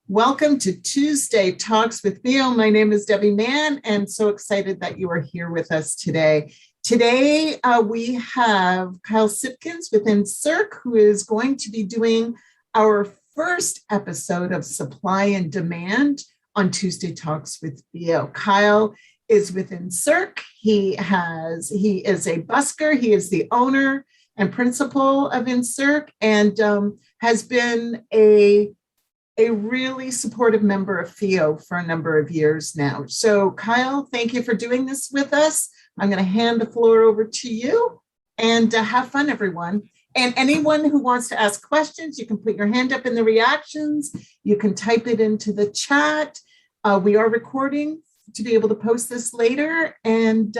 Welcome to Tuesday Talks with FEO. My name is Debbie Mann, and so excited that you are here with us today. Today, we have Kyle Sipkens within CERC, who is going to be doing our first episode of Supply and Demand on Tuesday Talks with FEO. Kyle is within CERC. He is a busker. He is the owner and principal of InCERC, and has been a really supportive member of FEO for a number of years now. So Kyle, thank you for doing this with us. I'm going to hand the floor over to you, and have fun, everyone. And anyone who wants to ask questions, you can put your hand up in the reactions. You can type it into the chat. We are recording to be able to post this later. And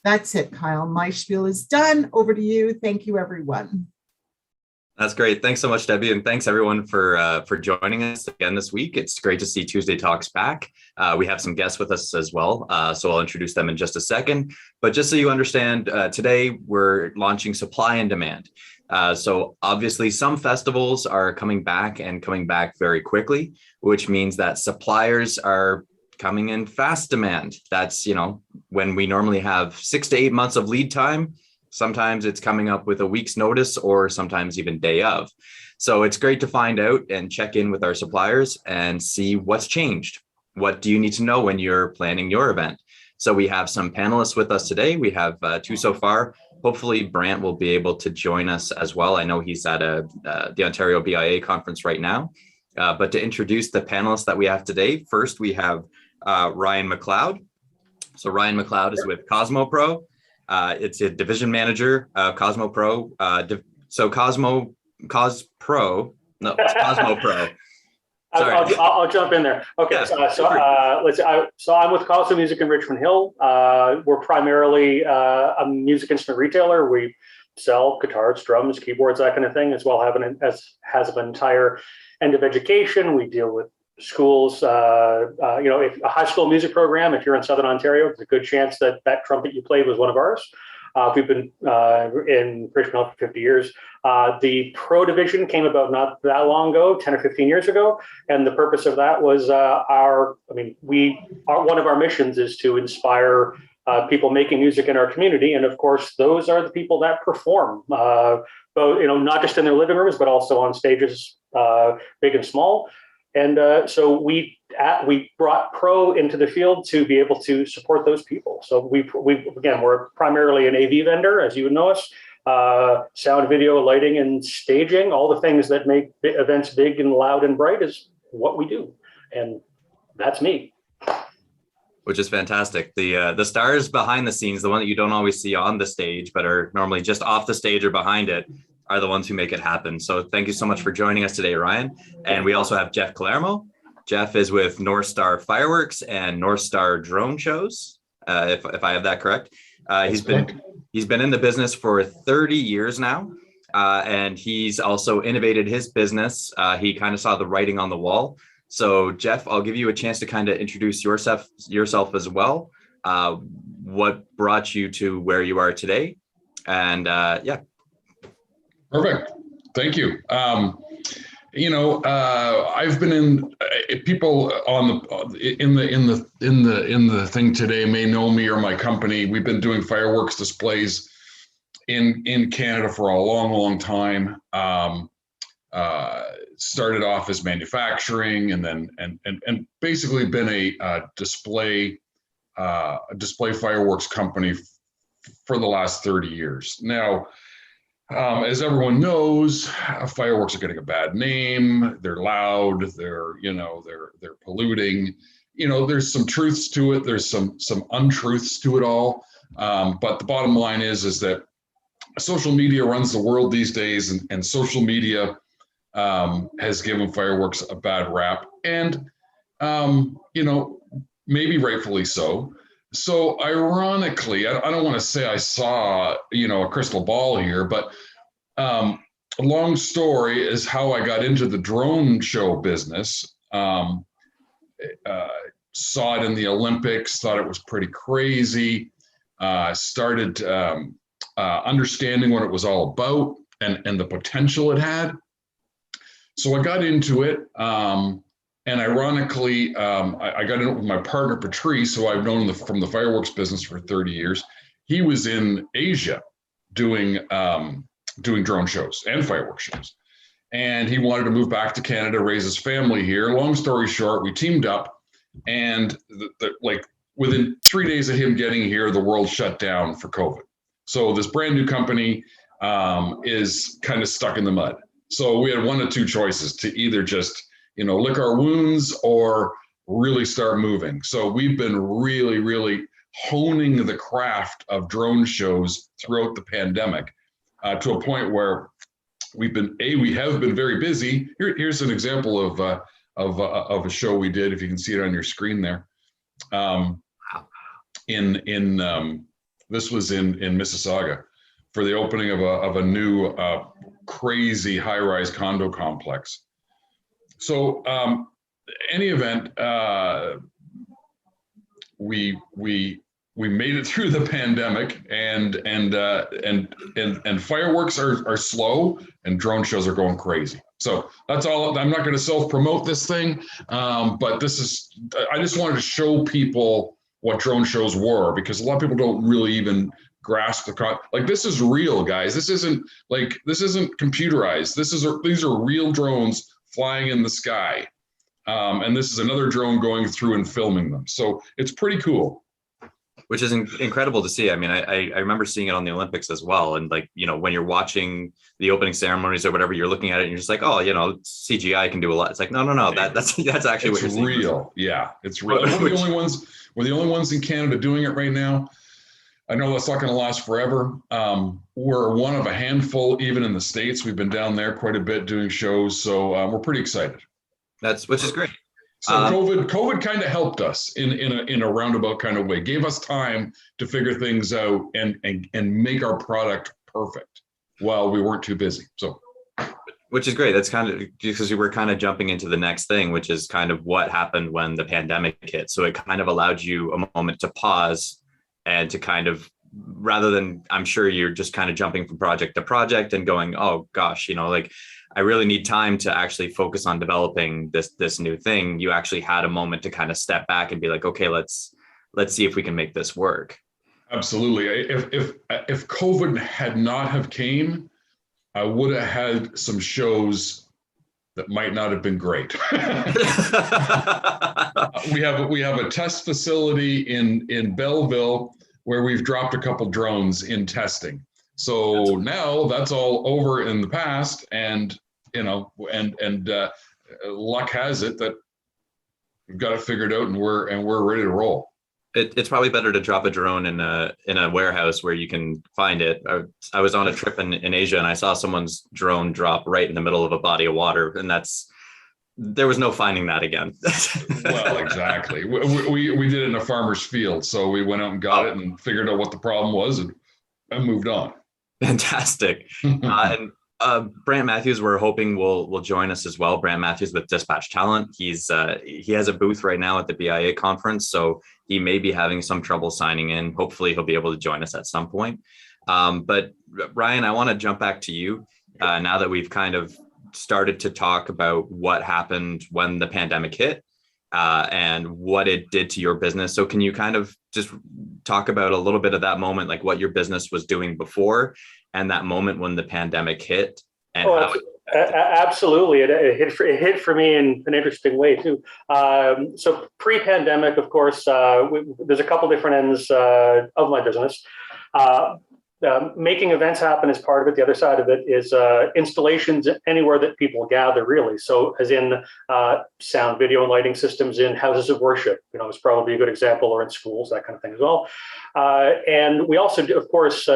that's it, Kyle. My spiel is done. Over to you. Thank you, everyone. That's great. Thanks so much, Debbie. And thanks everyone for joining us again this week. It's great to see Tuesday Talks back. We have some guests with us as well. So I'll introduce them in just a second. But just so you understand, today we're launching Supply and Demand. So obviously some festivals are coming back and coming back very quickly, which means that suppliers are coming in fast demand. That's, when we normally have 6 to 8 months of lead time. Sometimes it's coming up with a week's notice or sometimes even day of. So it's great to find out and check in with our suppliers and see what's changed. What do you need to know when you're planning your event? So we have some panelists with us today. We have two so far. Hopefully Brant will be able to join us as well. I know he's at the Ontario BIA conference right now. But to introduce the panelists that we have today, first we have Ryan McLeod. So Ryan McLeod is with CosmoPro. It's a division manager of CosmoPro. CosmoPro. Sorry. I'll jump in there. Okay, yeah, so I'm with Cosmo Music in Richmond Hill. We're primarily a music instrument retailer. We sell guitars, drums, keyboards, that kind of thing, as well as an entire end of education. We deal with schools, if a high school music program, if you're in Southern Ontario, there's a good chance that trumpet you played was one of ours. We've been in Richmond Hill for 50 years. The pro division came about not that long ago, 10 or 15 years ago. And the purpose of that was one of our missions is to inspire people making music in our community. And of course, those are the people that perform, both, not just in their living rooms, but also on stages, big and small. And so we brought pro into the field to be able to support those people. So we're primarily an AV vendor, as you would know us, sound, video, lighting, and staging. All the things that make events big and loud and bright is what we do, and that's me. Which is fantastic. The stars behind the scenes, the one that you don't always see on the stage, but are normally just off the stage or behind it, are the ones who make it happen. So thank you so much for joining us today, Ryan. And we also have Jeff Clarmo. Jeff is with Northstar Fireworks and Northstar Drone Shows, if I have that correct. He's been in the business for 30 years now, and he's also innovated his business. He kind of saw the writing on the wall. So Jeff, I'll give you a chance to kind of introduce yourself as well. What brought you to where you are today? And yeah. Perfect. Thank you. I've been in people in the thing today may know me or my company. We've been doing fireworks displays in Canada for a long time. Started off as manufacturing and then and basically been a display fireworks company for the last 30 years. Now, as everyone knows, fireworks are getting a bad name. They're loud. They're polluting. There's some truths to it. There's some untruths to it all. But the bottom line is that social media runs the world these days, and social media has given fireworks a bad rap, and maybe rightfully so. So ironically, I don't want to say I saw, a crystal ball here, but a long story is how I got into the drone show business. Saw it in the Olympics, thought it was pretty crazy, started understanding what it was all about and the potential it had. So I got into it. And ironically, I got in with my partner, Patrice, who I've known from the fireworks business for 30 years. He was in Asia doing drone shows and fireworks shows. And he wanted to move back to Canada, raise his family here. Long story short, we teamed up, and like within 3 days of him getting here, the world shut down for COVID. So this brand new company is kind of stuck in the mud. So we had one of two choices: to either just lick our wounds or really start moving. So we've been really, really honing the craft of drone shows throughout the pandemic to a point where we have been very busy. Here's an example of a show we did, if you can see it on your screen there. This was in Mississauga for the opening of a new crazy high-rise condo complex. So any event, we made it through the pandemic, and fireworks are slow, and drone shows are going crazy. So that's all. I'm not going to self-promote this thing, but I just wanted to show people what drone shows were, because a lot of people don't really even grasp this is real, guys. This isn't computerized. These are real drones flying in the sky. And this is another drone going through and filming them. So it's pretty cool. Which is incredible to see. I mean, I remember seeing it on the Olympics as well. And when you're watching the opening ceremonies or whatever, you're looking at it and you're just like, oh, CGI can do a lot. It's like, no, that's actually what you're seeing. It's real. Yeah, it's real. We're the only ones in Canada doing it right now. I know that's not going to last forever. We're one of a handful, even in the States. We've been down there quite a bit doing shows. So we're pretty excited. Which is great. So COVID kind of helped us in a roundabout kind of way, gave us time to figure things out and make our product perfect while we weren't too busy. So, which is great. That's kind of because we were kind of jumping into the next thing, which is kind of what happened when the pandemic hit. So it kind of allowed you a moment to pause and to kind of, rather than, I'm sure you're just kind of jumping from project to project and going, oh gosh, I really need time to actually focus on developing this new thing. You actually had a moment to kind of step back and be like, okay, let's see if we can make this work. Absolutely. If COVID had not have came, I would have had some shows that might not have been great. We have a test facility in Belleville where we've dropped a couple drones in testing. So now that's all over in the past, and luck has it that we've got it figured out, and we're ready to roll. It's probably better to drop a drone in a warehouse where you can find it. I was on a trip in Asia, and I saw someone's drone drop right in the middle of a body of water, and there was no finding that again. Well, exactly. We did it in a farmer's field, so we went out and got it and figured out what the problem was and moved on. Fantastic. And Brant Matthews, we're hoping will join us as well. Brant Matthews with Dispatch Talent. He has a booth right now at the BIA conference, so he may be having some trouble signing in. Hopefully he'll be able to join us at some point. But Ryan, I want to jump back to you now that we've kind of started to talk about what happened when the pandemic hit and what it did to your business. So can you kind of just talk about a little bit of that moment, like what your business was doing before and that moment when the pandemic hit? And absolutely. It hit for me in an interesting way too. So pre-pandemic, of course, there's a couple different ends of my business. Making events happen is part of it. The other side of it is installations anywhere that people gather, really. So as in sound, video, and lighting systems in houses of worship, is probably a good example, or in schools, that kind of thing as well. And we also do, of course,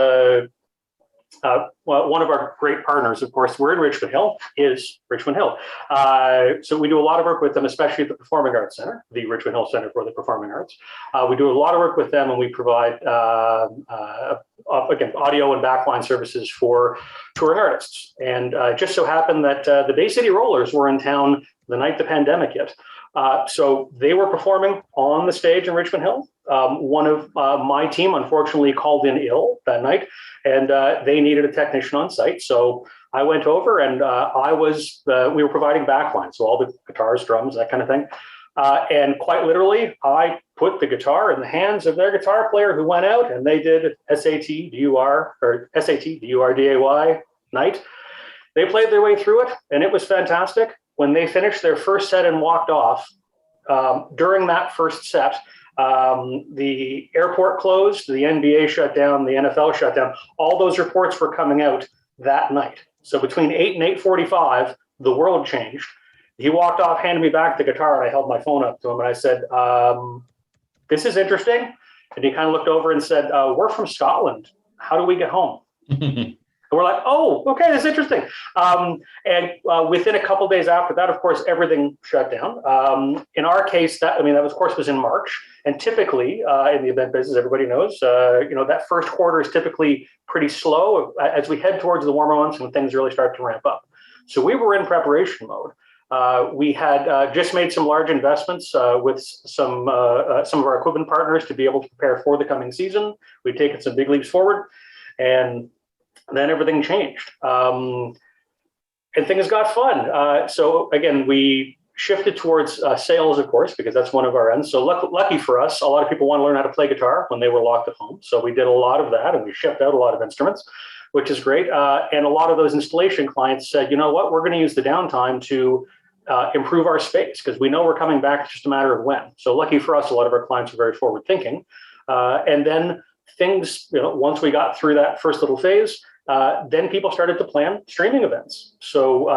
one of our great partners, of course, we're in Richmond Hill, is Richmond Hill. So we do a lot of work with them, especially at the Performing Arts Center, the Richmond Hill Center for the Performing Arts. We do a lot of work with them, and we provide, again, audio and backline services for touring artists. And it just so happened that the Bay City Rollers were in town the night the pandemic hit. So they were performing on the stage in Richmond Hill. One of my team, unfortunately, called in ill that night, and they needed a technician on site. So I went over and we were providing backline, so all the guitars, drums, that kind of thing. And quite literally, I put the guitar in the hands of their guitar player who went out and they did SAT-DURDAY night. They played their way through it and it was fantastic. When they finished their first set and walked off, during that first set, the airport closed, the NBA shut down, the NFL shut down. All those reports were coming out that night. So between 8 and 8:45, the world changed. He walked off, handed me back the guitar, and I held my phone up to him and I said, this is interesting. And he kind of looked over and said, we're from Scotland. How do we get home? And we're like, oh, okay, that's interesting. And within a couple of days after that, of course, everything shut down. In our case, that of course was in March. And typically in the event business, everybody knows, that first quarter is typically pretty slow as we head towards the warmer months when things really start to ramp up. So we were in preparation mode. We had just made some large investments with some of our equipment partners to be able to prepare for the coming season. We've taken some big leaps forward, and then everything changed. And things got fun. So again, we shifted towards sales, of course, because that's one of our ends. So lucky for us, a lot of people want to learn how to play guitar when they were locked at home. So we did a lot of that, and we shipped out a lot of instruments, which is great. And a lot of those installation clients said, you know what, we're going to use the downtime to improve our space because we know we're coming back. It's just a matter of when. So lucky for us, a lot of our clients are very forward thinking. And then things, once we got through that first little phase, then people started to plan streaming events. So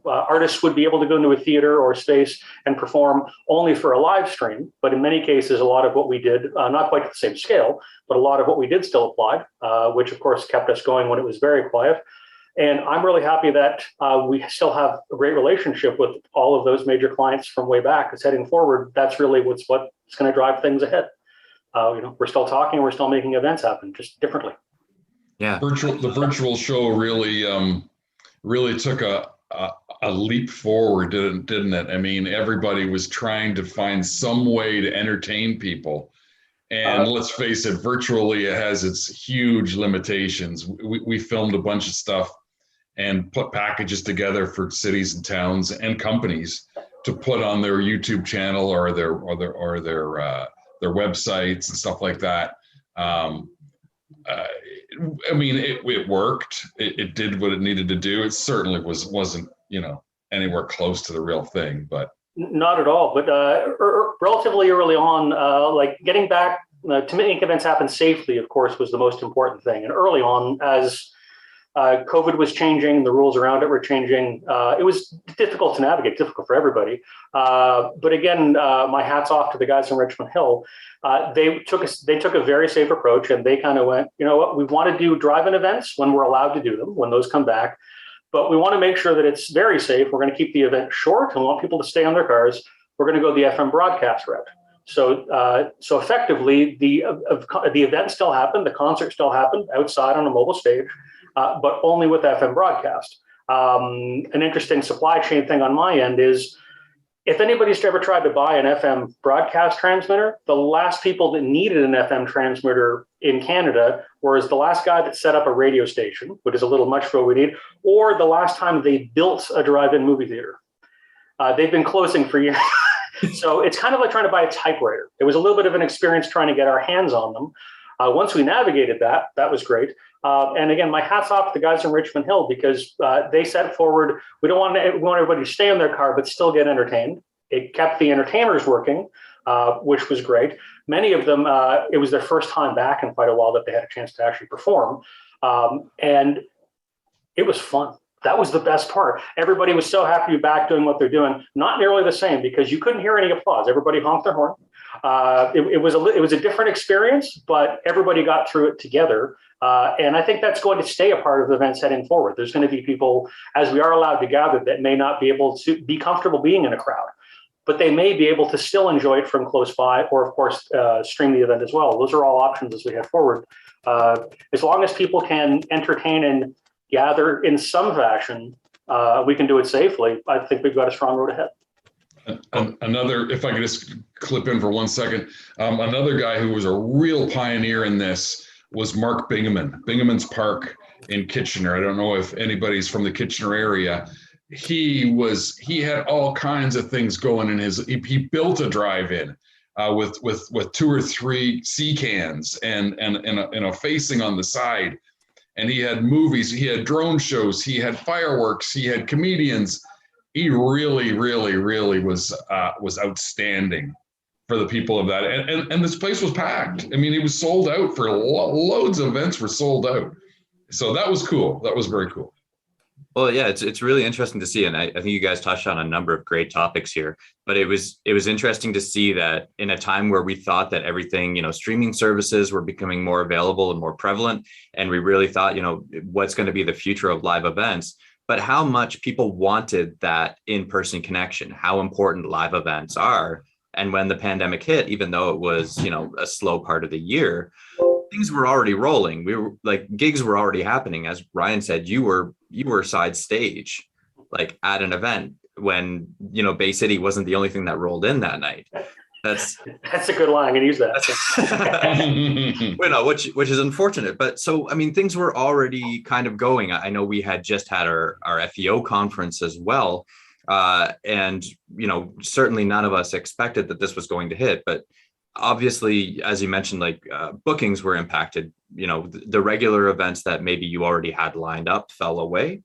artists would be able to go into a theater or space and perform only for a live stream. But in many cases, a lot of what we did, not quite at the same scale, but a lot of what we did still applied, which of course kept us going when it was very quiet. And I'm really happy that we still have a great relationship with all of those major clients from way back. Because heading forward, that's really what's going to drive things ahead. We're still talking, we're still making events happen, just differently. Yeah, the virtual show really took a leap forward, didn't it? I mean, everybody was trying to find some way to entertain people. And let's face it, virtually it has its huge limitations. We filmed a bunch of stuff and put packages together for cities and towns and companies to put on their YouTube channel or their websites and stuff like that. It worked. It did what it needed to do. It certainly wasn't anywhere close to the real thing, but not at all. But relatively early on, getting back to make events happen safely, of course, was the most important thing. And early on, as COVID was changing, the rules around it were changing. It was difficult to navigate, difficult for everybody. But again, my hat's off to the guys in Richmond Hill. They took a very safe approach, and they kind of went, you know what, we want to do drive-in events when we're allowed to do them, when those come back. But we want to make sure that it's very safe. We're going to keep the event short and want people to stay on their cars. We're going to go the FM broadcast route. So effectively, the event still happened, the concert still happened outside on a mobile stage, but only with FM broadcast. An interesting supply chain thing on my end is, if anybody's ever tried to buy an FM broadcast transmitter, the last people that needed an FM transmitter in Canada was the last guy that set up a radio station, which is a little much for what we need, or the last time they built a drive-in movie theater. They've been closing for years. So it's kind of like trying to buy a typewriter. It was a little bit of an experience trying to get our hands on them. Once we navigated that was great. And again, my hat's off to the guys in Richmond Hill, because they set forward, we want everybody to stay in their car, but still get entertained. It kept the entertainers working, which was great. Many of them, it was their first time back in quite a while that they had a chance to actually perform. And it was fun. That was the best part. Everybody was so happy to be back doing what they're doing. Not nearly the same, because you couldn't hear any applause. Everybody honked their horn. It was a different experience, but everybody got through it together. And I think that's going to stay a part of the events heading forward. There's going to be people, as we are allowed to gather, that may not be able to be comfortable being in a crowd, but they may be able to still enjoy it from close by, or of course, stream the event as well. Those are all options as we head forward. As long as people can entertain and gather in some fashion, we can do it safely. I think we've got a strong road ahead. Another, if I could just clip in for 1 second, another guy who was a real pioneer in this was Mark Bingaman, Bingaman's Park. in Kitchener. I don't know if anybody's from the Kitchener area. He had all kinds of things going in he built a drive-in with 2 or 3 sea cans and a facing on the side. And he had movies, he had drone shows, he had fireworks, he had comedians. He really, really, really was outstanding for the people of that. And this place was packed. I mean, it was sold out for loads of events were sold out. So that was cool. That was very cool. Well, yeah, it's really interesting to see, and I think you guys touched on a number of great topics here. But it was interesting to see that in a time where we thought that everything, streaming services were becoming more available and more prevalent, and we really thought, what's going to be the future of live events, but how much people wanted that in-person connection, how important live events are. And when the pandemic hit, even though it was, a slow part of the year, things were already rolling. We were gigs were already happening. As Ryan said, you were side stage, like at an event when, Bay City wasn't the only thing that rolled in that night. That's a good line. I'm going to use that. Which is unfortunate. But so, I mean, things were already kind of going. I know we had just had our FEO conference as well. And, certainly none of us expected that this was going to hit, but obviously, as you mentioned, bookings were impacted. The regular events that maybe you already had lined up fell away.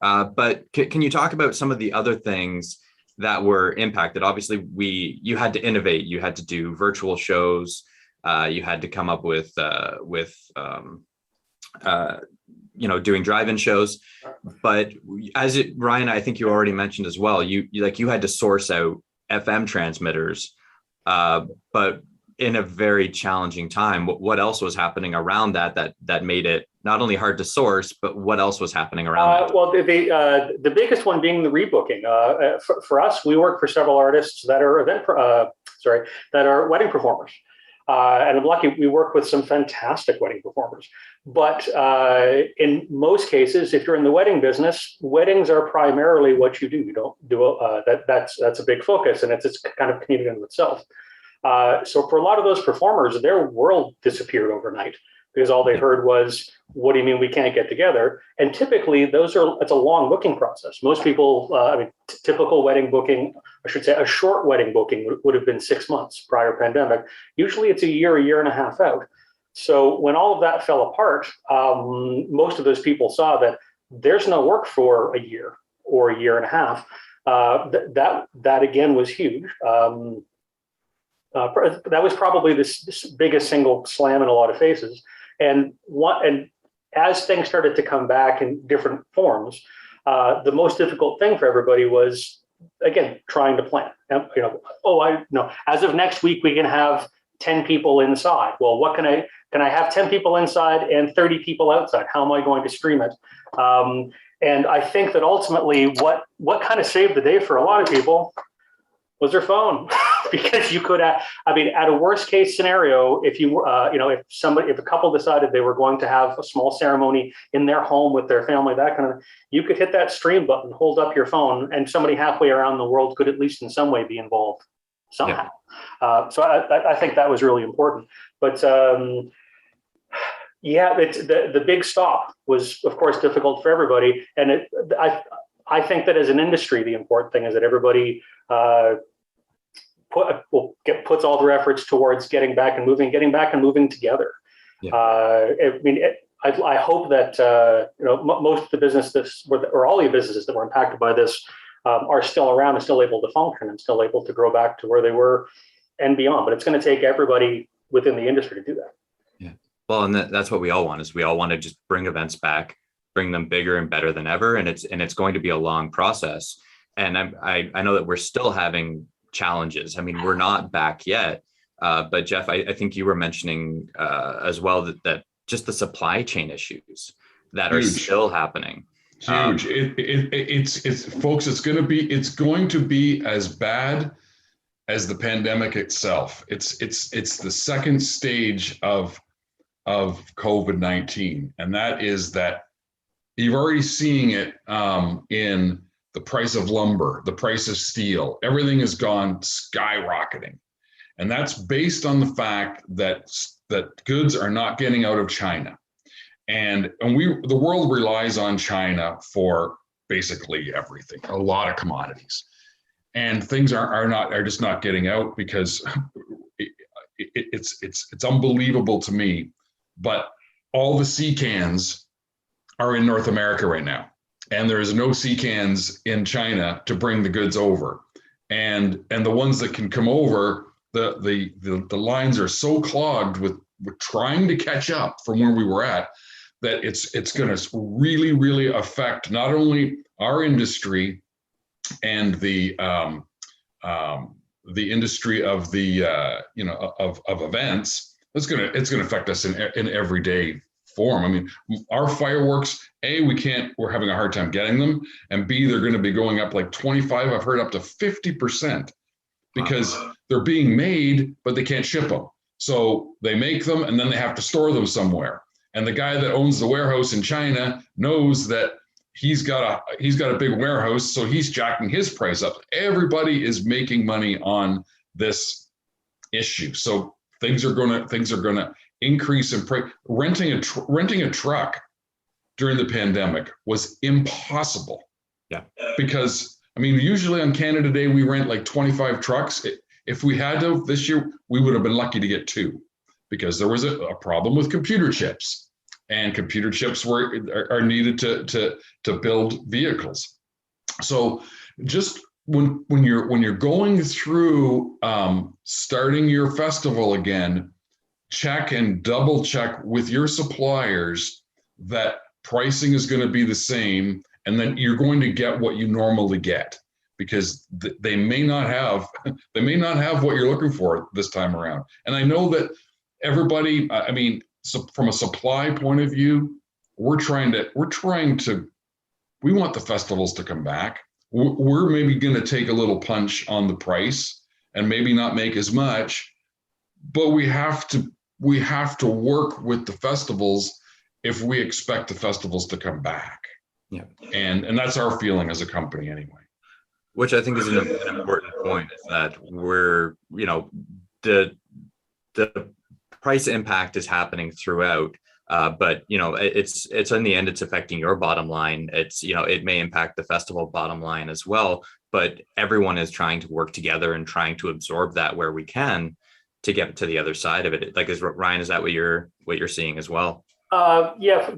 But can you talk about some of the other things that were impacted? Obviously, you had to innovate. You had to do virtual shows. You had to come up with doing drive-in shows. But Ryan, I think you already mentioned as well, you had to source out FM transmitters. But in a very challenging time, what else was happening around that made it not only hard to source, but what else was happening around that? Well, the biggest one being the rebooking. For us, we work for several artists that are that are wedding performers. And I'm lucky we work with some fantastic wedding performers. But in most cases, if you're in the wedding business, weddings are primarily what you do. You don't do that's a big focus, and it's kind of community in itself. So for a lot of those performers, their world disappeared overnight because all they heard was, "What do you mean we can't get together?" And typically, it's a long booking process. Most people, typical wedding booking, I should say, a short wedding booking would have been 6 months prior pandemic. Usually, it's a year and a half out. So when all of that fell apart, most of those people saw that there's no work for a year or a year and a half. That again was huge. That was probably this biggest single slam in a lot of faces. And as things started to come back in different forms, the most difficult thing for everybody was, again, trying to plan. As of next week, we can have 10 people inside. Well, what can I have 10 people inside and 30 people outside? How am I going to stream it? And I think that ultimately what kind of saved the day for a lot of people was their phone. Because you could, at a worst case scenario, if if a couple decided they were going to have a small ceremony in their home with their family, that kind of, you could hit that stream button, hold up your phone, and somebody halfway around the world could at least in some way be involved somehow. Yeah. So I think that was really important. But the big stop was, of course, difficult for everybody. And I think that as an industry, the important thing is that everybody puts all their efforts towards getting back and moving together. Yeah. I hope that most of the businesses or all the businesses that were impacted by this are still around and still able to function and still able to grow back to where they were and beyond. But it's going to take everybody within the industry to do that. Yeah. Well, and that's what we all want, is we all want to just bring events back, bring them bigger and better than ever. And it's going to be a long process. And I know that we're still having challenges. I mean, we're not back yet. But Jeff, I think you were mentioning as well that just the supply chain issues that are still happening. Huge. It's folks, it's going to be as bad as the pandemic itself. It's the second stage of COVID-19. And that is that you're already seeing it in the price of lumber, the price of steel. Everything has gone skyrocketing. And that's based on the fact that goods are not getting out of China. And the world relies on China for basically everything, a lot of commodities, and things are just not getting out because it's unbelievable to me. But all the sea cans are in North America right now, and there is no sea cans in China to bring the goods over, and the ones that can come over, the lines are so clogged with trying to catch up from where we were at, that it's going to really, really affect not only our industry and the industry of the of events. It's going to affect us in everyday form. I mean, our fireworks, we're having a hard time getting them, and B, they're going to be going up like 25. I've heard up to 50% because they're being made, but they can't ship them. So they make them and then they have to store them somewhere. And the guy that owns the warehouse in China knows that he's got a big warehouse, so he's jacking his price up. Everybody is making money on this issue. So things are gonna increase in price. Renting a truck during the pandemic was impossible. Yeah. Because I mean, usually on Canada Day we rent like 25 trucks. If we had to this year, we would have been lucky to get 2, because there was a problem with computer chips, and computer chips are needed to build vehicles. So just when you're going through starting your festival again, check and double check with your suppliers that pricing is going to be the same, and then you're going to get what you normally get, because they may not have what you're looking for this time around. And I know that everybody, I mean, so from a supply point of view, we want the festivals to come back. We're maybe going to take a little punch on the price and maybe not make as much, but we have to work with the festivals if we expect the festivals to come back. Yeah. And that's our feeling as a company anyway. Which I think is an important point, is that we're, the price impact is happening throughout, but it's in the end, it's affecting your bottom line. It's, it may impact the festival bottom line as well, but everyone is trying to work together and trying to absorb that where we can to get to the other side of it. Like, Ryan, is that what you're seeing as well? Yeah,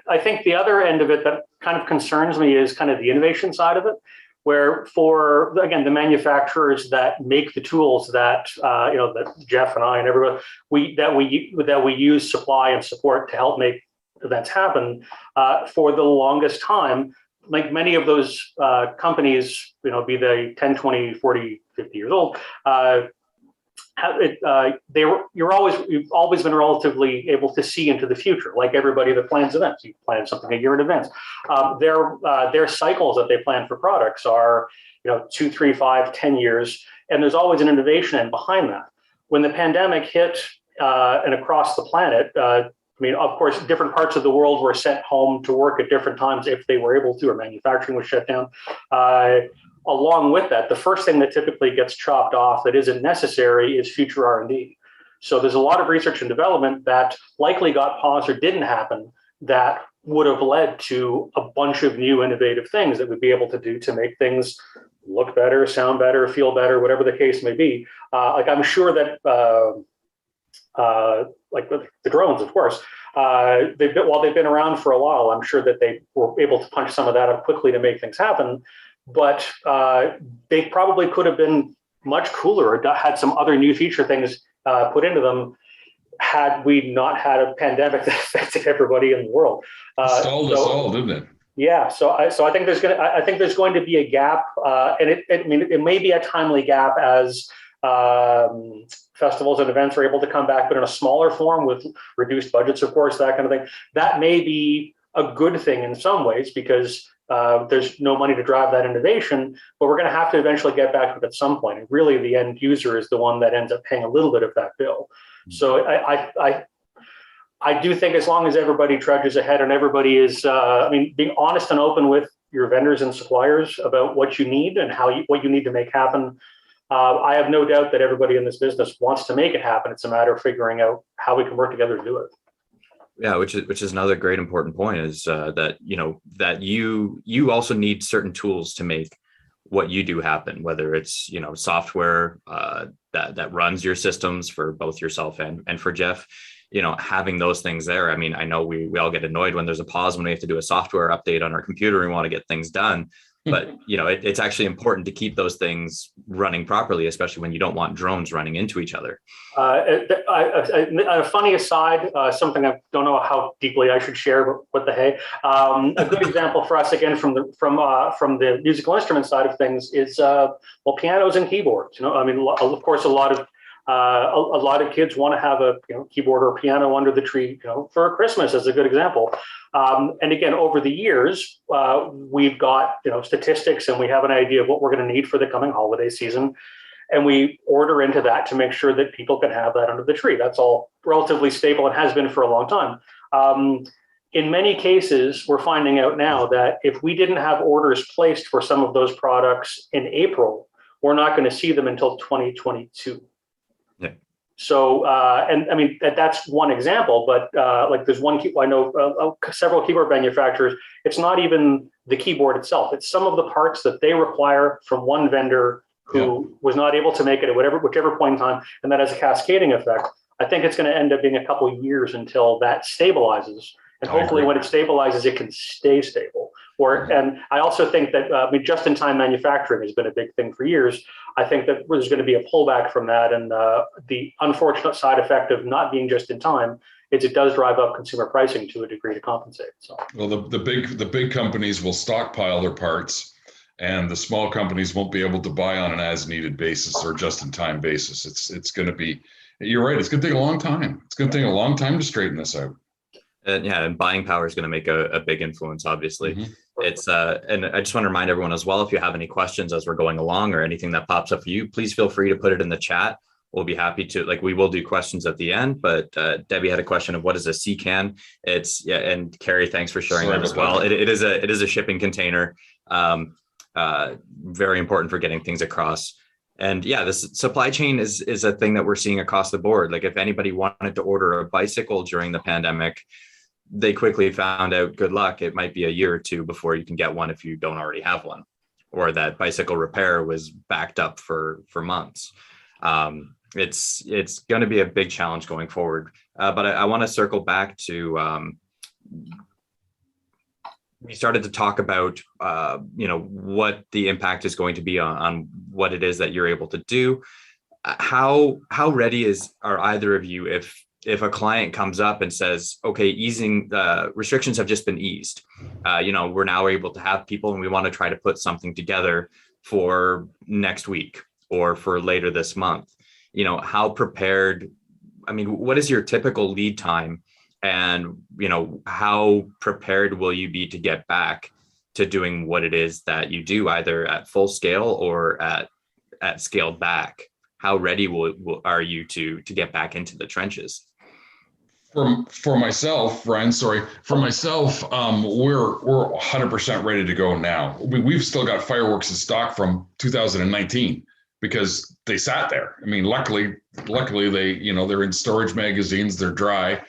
I think the other end of it that kind of concerns me is kind of the innovation side of it, where for, again, the manufacturers that make the tools that, that Jeff and I and everyone, we use supply and support to help make events happen, for the longest time, like many of those companies, be they 10, 20, 40, 50 years old, you've always been relatively able to see into the future, like everybody that plans events. You plan something a year in advance. Their cycles that they plan for products are 2, 3, 5, 10 years, and there's always an innovation in behind that. When the pandemic hit and across the planet, of course, different parts of the world were sent home to work at different times if they were able to, or manufacturing was shut down. Along with that, the first thing that typically gets chopped off that isn't necessary is future R&D. So there's a lot of research and development that likely got paused or didn't happen that would have led to a bunch of new innovative things that we'd be able to do to make things look better, sound better, feel better, whatever the case may be. I'm sure that like the drones, of course, while they've been around for a while, I'm sure that they were able to punch some of that up quickly to make things happen. But they probably could have been much cooler or had some other new feature things put into them had we not had a pandemic that affected everybody in the world. Stalled us all, didn't it? Yeah, so I think there's going to be a gap, and it may be a timely gap as festivals and events are able to come back, but in a smaller form with reduced budgets, of course, that kind of thing. That may be a good thing in some ways, because there's no money to drive that innovation, but we're going to have to eventually get back to it at some point. And really, the end user is the one that ends up paying a little bit of that bill. So I do think as long as everybody trudges ahead and everybody is, being honest and open with your vendors and suppliers about what you need and what you need to make happen. I have no doubt that everybody in this business wants to make it happen. It's a matter of figuring out how we can work together to do it. Yeah, which is another great important point is that that you also need certain tools to make what you do happen, whether it's software that runs your systems for both yourself and for Jeff. Having those things there. I mean, I know we all get annoyed when there's a pause when we have to do a software update on our computer and we want to get things done. But it's actually important to keep those things running properly, especially when you don't want drones running into each other. A funny aside, something I don't know how deeply I should share, but what the hey. A good example for us, again, from the musical instrument side of things is pianos and keyboards. I mean, of course, a lot of kids want to have a keyboard or piano under the tree, for Christmas, as a good example. And again, over the years, we've got statistics, and we have an idea of what we're going to need for the coming holiday season, and we order into that to make sure that people can have that under the tree. That's all relatively stable and has been for a long time. In many cases, we're finding out now that if we didn't have orders placed for some of those products in April, we're not going to see them until 2022. Yeah. So, and I mean, that's one example, but like there's I know several keyboard manufacturers, it's not even the keyboard itself. It's some of the parts that they require from one vendor who was not able to make it at whichever point in time. And that has a cascading effect. I think it's going to end up being a couple of years until that stabilizes. And hopefully when it stabilizes, it can stay stable. And I also think that just-in-time manufacturing has been a big thing for years. I think that there's going to be a pullback from that. And the unfortunate side effect of not being just in time is it does drive up consumer pricing to a degree to compensate. So, well, the big companies will stockpile their parts, and the small companies won't be able to buy on an as-needed basis or just-in-time basis. It's going to be. You're right. It's going to take a long time. It's going to take a long time to straighten this out. And buying power is going to make a big influence, obviously. Mm-hmm. It's and I just want to remind everyone as well, if you have any questions as we're going along or anything that pops up for you, please feel free to put it in the chat. We'll be happy to, we will do questions at the end, but Debbie had a question of what is a CCAN? And Carrie, thanks for sharing that as well. It is a shipping container, very important for getting things across. And this supply chain is a thing that we're seeing across the board. Like if anybody wanted to order a bicycle during the pandemic, they quickly found out, good luck, it might be a year or two before you can get one if you don't already have one, or that bicycle repair was backed up for months. It's going to be a big challenge going forward. But I want to circle back to, we started to talk about, what the impact is going to be on what it is that you're able to do. How ready are either of you if a client comes up and says, okay, easing restrictions have just been eased. We're now able to have people and we want to try to put something together for next week or for later this month. How prepared, what is your typical lead time? And, how prepared will you be to get back to doing what it is that you do, either at full scale or at scaled back? How ready are you to get back into the trenches? For myself, Ryan, we're 100% ready to go now. We've still got fireworks in stock from 2019 because they sat there. Luckily they, they're in storage magazines, they're dry,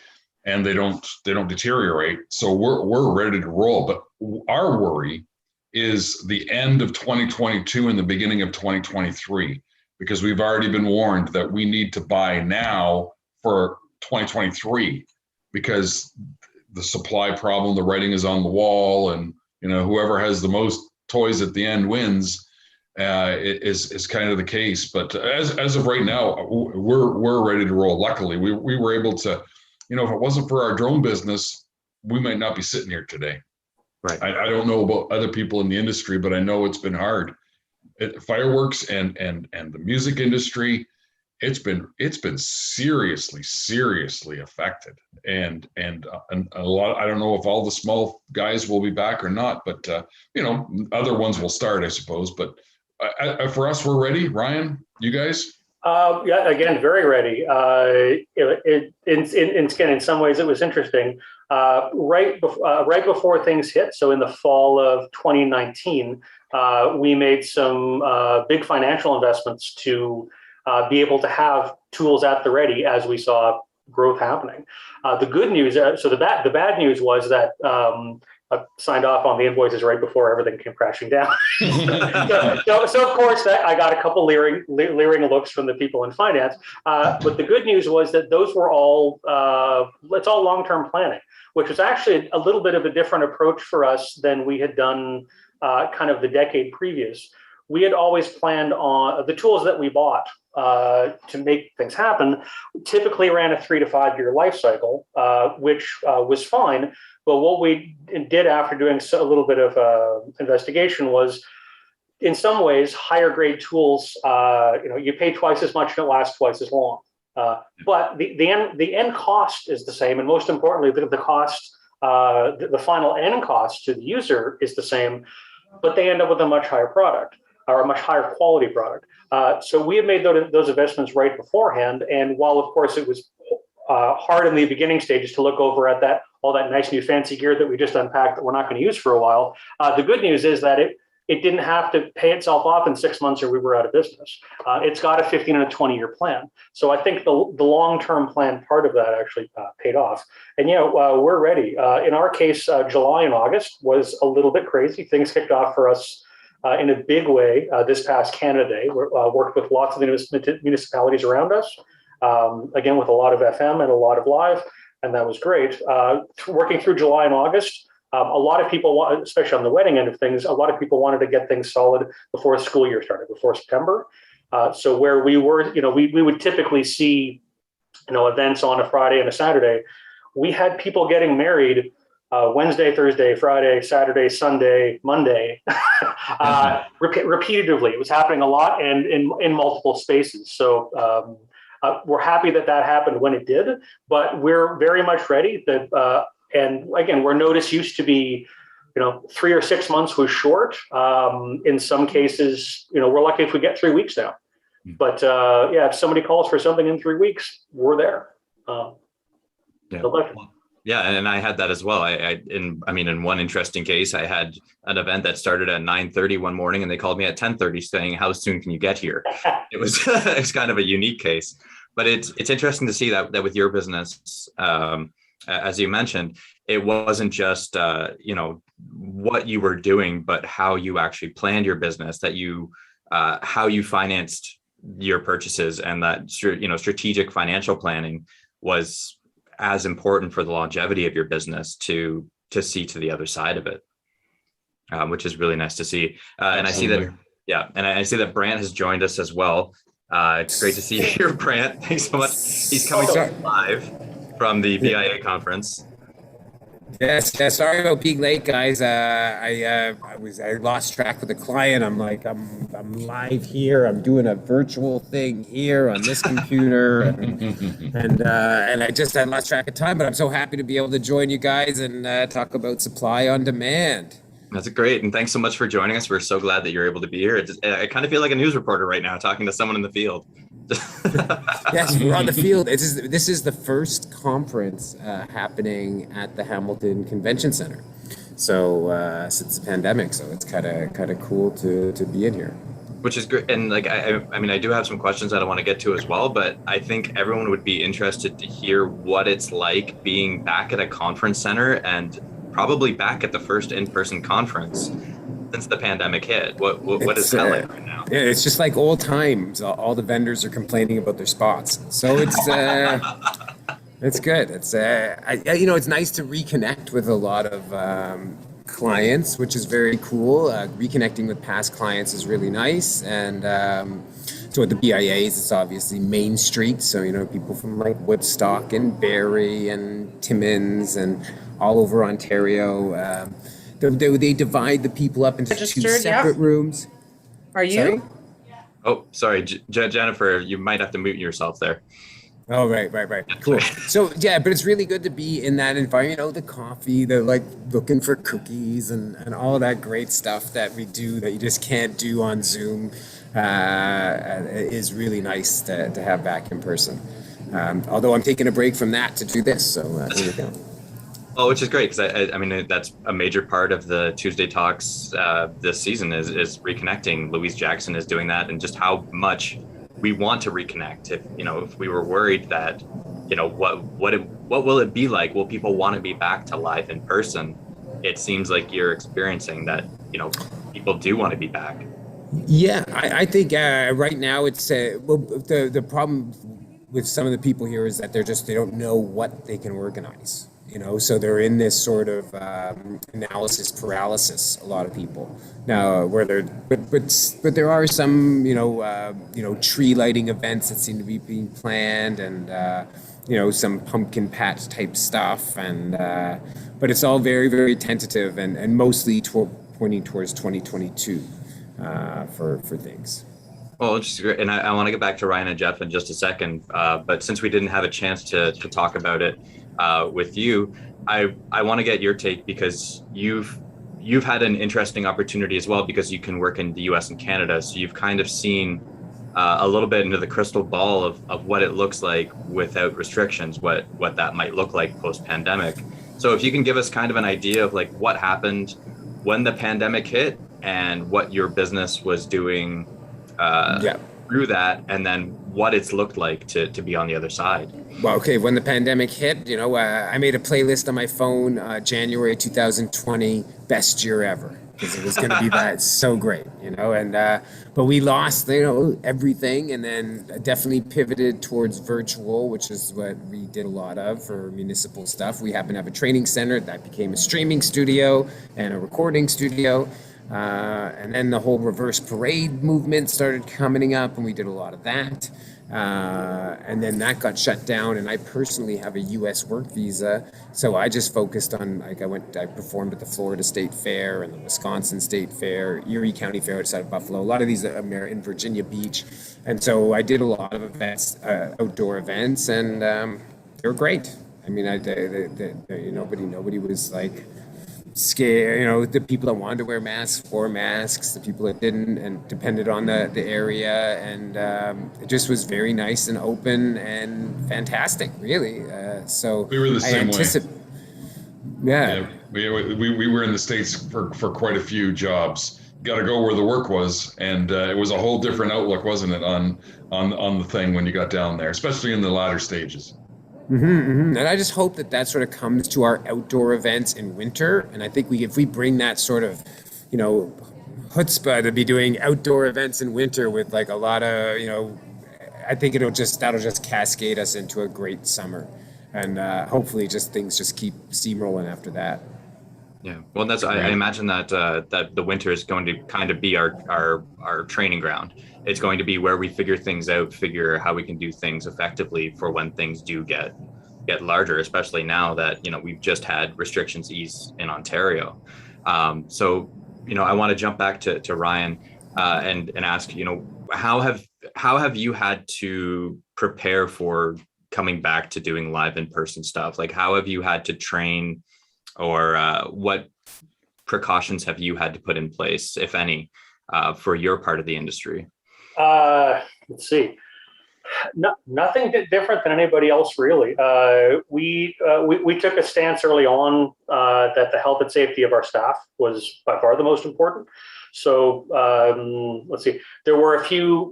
and they don't deteriorate. So we're ready to roll. But our worry is the end of 2022 and the beginning of 2023, because we've already been warned that we need to buy now for 2023 because the supply problem, the writing is on the wall, and whoever has the most toys at the end wins. Is kind of the case. But as of right now, we're ready to roll. Luckily, we were able to. If it wasn't for our drone business, we might not be sitting here today. Right. I don't know about other people in the industry, but I know it's been hard. Fireworks and the music industry, it's been seriously affected. And a lot. I don't know if all the small guys will be back or not, but other ones will start, I suppose. But for us, we're ready. Ryan, you guys? Again, very ready. In some ways, it was interesting. Right before things hit, so in the fall of 2019, we made some big financial investments to be able to have tools at the ready as we saw growth happening. The good news, so the bad news was that I signed off on the invoices right before everything came crashing down. so of course I got a couple leering looks from the people in finance. But the good news was that those were all it's all long-term planning, which was actually a little bit of a different approach for us than we had done kind of the decade previous. We had always planned on the tools that we bought to make things happen, typically ran a 3 to 5 year life cycle, which was fine. But what we did after doing a little bit of investigation was, in some ways, higher grade tools. You pay twice as much and it lasts twice as long. But the end cost is the same, and most importantly, the cost, the final end cost to the user is the same, but they end up with a much higher product, or a much higher quality product. So we had made those investments right beforehand, and while of course it was hard in the beginning stages to look over at all that nice new fancy gear that we just unpacked that we're not going to use for a while, the good news is that it didn't have to pay itself off in 6 months or we were out of business. It's got a 15 and a 20-year plan. So I think the long-term plan part of that actually paid off. And we're ready. In our case, July and August was a little bit crazy. Things kicked off for us in a big way this past Canada Day. We worked with lots of municipalities around us, again, with a lot of FM and a lot of live, and that was great. Working through July and August, a lot of people, especially on the wedding end of things, a lot of people wanted to get things solid before the school year started, before September. So where we were, we would typically see, events on a Friday and a Saturday. We had people getting married Wednesday, Thursday, Friday, Saturday, Sunday, Monday, repeatedly. It was happening a lot and in multiple spaces. So we're happy that happened when it did, but we're very much ready. And again, where notice used to be, 3 or 6 months was short. In some cases, we're lucky if we get 3 weeks now. But if somebody calls for something in 3 weeks, we're there. Yeah, and I had that as well. In one interesting case, I had an event that started at 9:30 one morning, and they called me at 10:30 saying, "How soon can you get here?" It was it's kind of a unique case, but it's interesting to see that with your business. As you mentioned, it wasn't just what you were doing, but how you actually planned your business, that you how you financed your purchases, and that strategic financial planning was as important for the longevity of your business to see to the other side of it, which is really nice to see. And I see that Brant has joined us as well. It's great to see you here, Brant. Thanks so much. He's coming live from the BIA conference. Yes. Sorry about being late, guys. I lost track with a client. I'm live here. I'm doing a virtual thing here on this computer, and I lost track of time. But I'm so happy to be able to join you guys and talk about supply on demand. That's great, and thanks so much for joining us. We're so glad that you're able to be here. I kind of feel like a news reporter right now, talking to someone in the field. Yes, we're on the field. This is the first conference happening at the Hamilton Convention Center. So since the pandemic, so it's kind of cool to be in here. Which is great, and I do have some questions that I want to get to as well. But I think everyone would be interested to hear what it's like being back at a conference center, and probably back at the first in-person conference since the pandemic hit. What is that like right now? Yeah, it's just like old times. All the vendors are complaining about their spots, so it's it's good. It's it's nice to reconnect with a lot of clients, which is very cool. Reconnecting with past clients is really nice, and so at the BIAs, it's obviously Main Street, so people from like Woodstock and Barrie and Timmins and all over Ontario. They divide the people up into two separate rooms. Are you? Sorry? Oh, sorry, Jennifer, you might have to mute yourself there. Oh, right. Cool. So, but it's really good to be in that environment. The coffee, they're like looking for cookies and all that great stuff that we do that you just can't do on Zoom is really nice to have back in person. Although I'm taking a break from that to do this. So, there we go. Oh, which is great, because I mean that's a major part of the Tuesday Talks this season is reconnecting. Louise Jackson is doing that, and just how much we want to reconnect. If we were worried that what will it be like? Will people want to be back to live in person? It seems like you're experiencing that, people do want to be back. Yeah, I think right now it's the problem with some of the people here is that they don't know what they can organize. So they're in this sort of analysis paralysis. A lot of people now, where but there are some tree lighting events that seem to be being planned, and some pumpkin patch type stuff, and but it's all very, very tentative and mostly pointing towards 2022 for things. Well, it's great. And I want to get back to Ryan and Jeff in just a second. But since we didn't have a chance to talk about it with you, I want to get your take, because you've had an interesting opportunity as well, because you can work in the US and Canada. So you've kind of seen a little bit into the crystal ball of what it looks like without restrictions, what that might look like post-pandemic. So if you can give us kind of an idea of like what happened when the pandemic hit and what your business was doing through that, and then what it's looked like to be on the other side. Well, okay, when the pandemic hit, I made a playlist on my phone, January 2020, best year ever, because it was going to be that so great, and but we lost, everything, and then definitely pivoted towards virtual, which is what we did a lot of for municipal stuff. We happen to have a training center that became a streaming studio and a recording studio. And then the whole reverse parade movement started coming up, and we did a lot of that. And then that got shut down, and I personally have a U.S. work visa, so I just focused on, I performed at the Florida State Fair and the Wisconsin State Fair, Erie County Fair outside of Buffalo, a lot of these in Virginia Beach. And so I did a lot of events, outdoor events, and they were great. I mean, nobody was like scared. The people that wanted to wear masks wore masks, the people that didn't, and depended on the area, and it just was very nice and open and fantastic, really. So we were the same way. Yeah. We were in the States for quite a few jobs. Got to go where the work was, and it was a whole different outlook, wasn't it, on the thing when you got down there, especially in the latter stages. And I just hope that sort of comes to our outdoor events in winter. And I think if we bring that sort of, chutzpah to be doing outdoor events in winter with like a lot of, I think that'll just cascade us into a great summer. And hopefully things just keep steamrolling after that. Yeah, well, I imagine that the winter is going to kind of be our training ground. It's going to be where we figure things out, figure how we can do things effectively for when things do get larger, especially now that, we've just had restrictions ease in Ontario. So, I want to jump back to Ryan and ask, how have you had to prepare for coming back to doing live in-person stuff? Like, how have you had to train, or what precautions have you had to put in place, if any, for your part of the industry? Let's see. Nothing different than anybody else, really. We took a stance early on that the health and safety of our staff was by far the most important. So let's see. There were a few.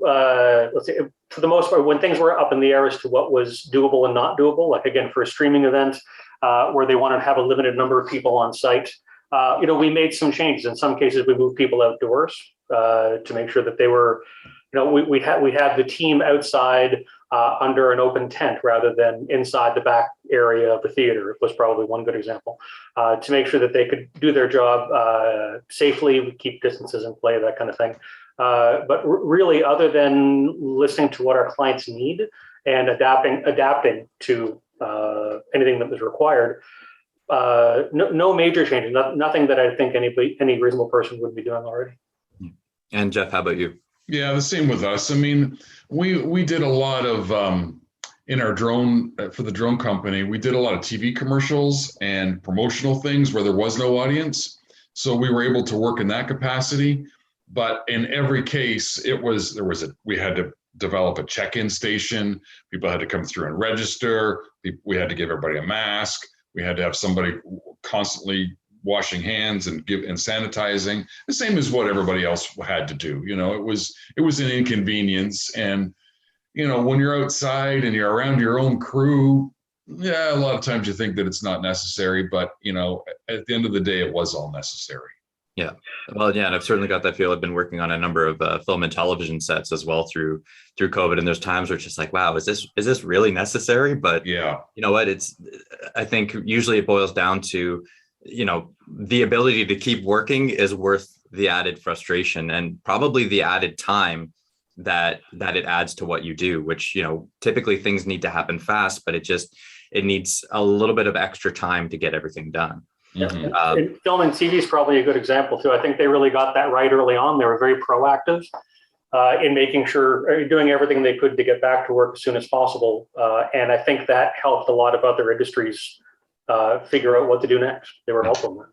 For the most part, when things were up in the air as to what was doable and not doable, like again for a streaming event where they wanted to have a limited number of people on site, we made some changes. In some cases, we moved people outdoors to make sure that they were. We had the team outside under an open tent rather than inside the back area of the theater. It was probably one good example to make sure that they could do their job safely, keep distances in play, that kind of thing. But really, other than listening to what our clients need and adapting to anything that was required, no major changes. Nothing that I think any reasonable person would be doing already. And Jeff, how about you? Yeah, the same with us. I mean, we did a lot of in our drone for the drone company. We did a lot of TV commercials and promotional things where there was no audience, so we were able to work in that capacity. But in every case, we had to develop a check-in station. People had to come through and register. We had to give everybody a mask. We had to have somebody constantly washing hands and sanitizing, the same as what everybody else had to do. It was an inconvenience, and when you're outside and you're around your own crew, yeah, a lot of times you think that it's not necessary, but at the end of the day, it was all necessary. Yeah. Well, yeah, and I've certainly got that feel. I've been working on a number of film and television sets as well through COVID, and there's times where it's just like, wow, is this really necessary? But yeah, you know what? I think usually it boils down to, the ability to keep working is worth the added frustration and probably the added time that it adds to what you do, which, typically things need to happen fast, but it needs a little bit of extra time to get everything done. Mm-hmm. And film and TV is probably a good example too. I think they really got that right early on. They were very proactive in making sure, doing everything they could to get back to work as soon as possible. And I think that helped a lot of other industries figure out what to do next. They were helpful.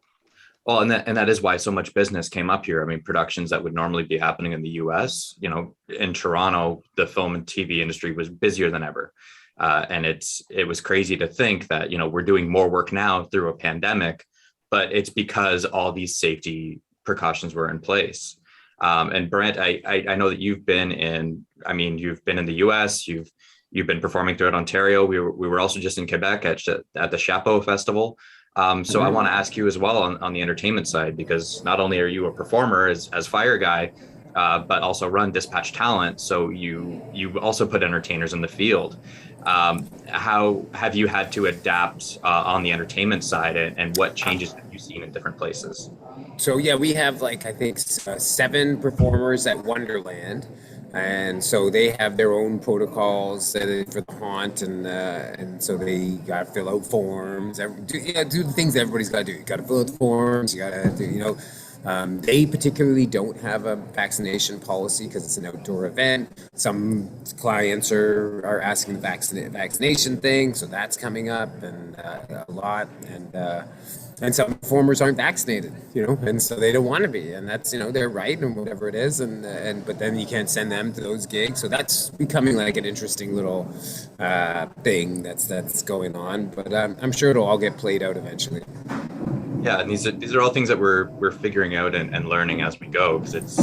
Well, and that is why so much business came up here. I mean, productions that would normally be happening in the US, in Toronto, the film and TV industry was busier than ever. And it was crazy to think that, we're doing more work now through a pandemic, but it's because all these safety precautions were in place. And Brant, I know that you've been in the US, you've been performing throughout Ontario. We were also just in Quebec at the Chapeau Festival. So I want to ask you as well on the entertainment side, because not only are you a performer as Fire Guy, but also run Dispatch Talent. So you also put entertainers in the field. How have you had to adapt on the entertainment side, and what changes have you seen in different places? So yeah, we have I think 7 performers at Wonderland, and so they have their own protocols for the haunt, and so they got to fill out forms. Do the things that everybody's got to do. You got to fill out the forms. You got to do, they particularly don't have a vaccination policy because it's an outdoor event. Some clients are asking the vaccination thing, so that's coming up and a lot. And some performers aren't vaccinated, and so they don't want to be, and that's they're right and whatever it is, but then you can't send them to those gigs, so that's becoming like an interesting little thing that's going on. But I'm sure it'll all get played out eventually. Yeah, and these are all things that we're figuring out and learning as we go, because it's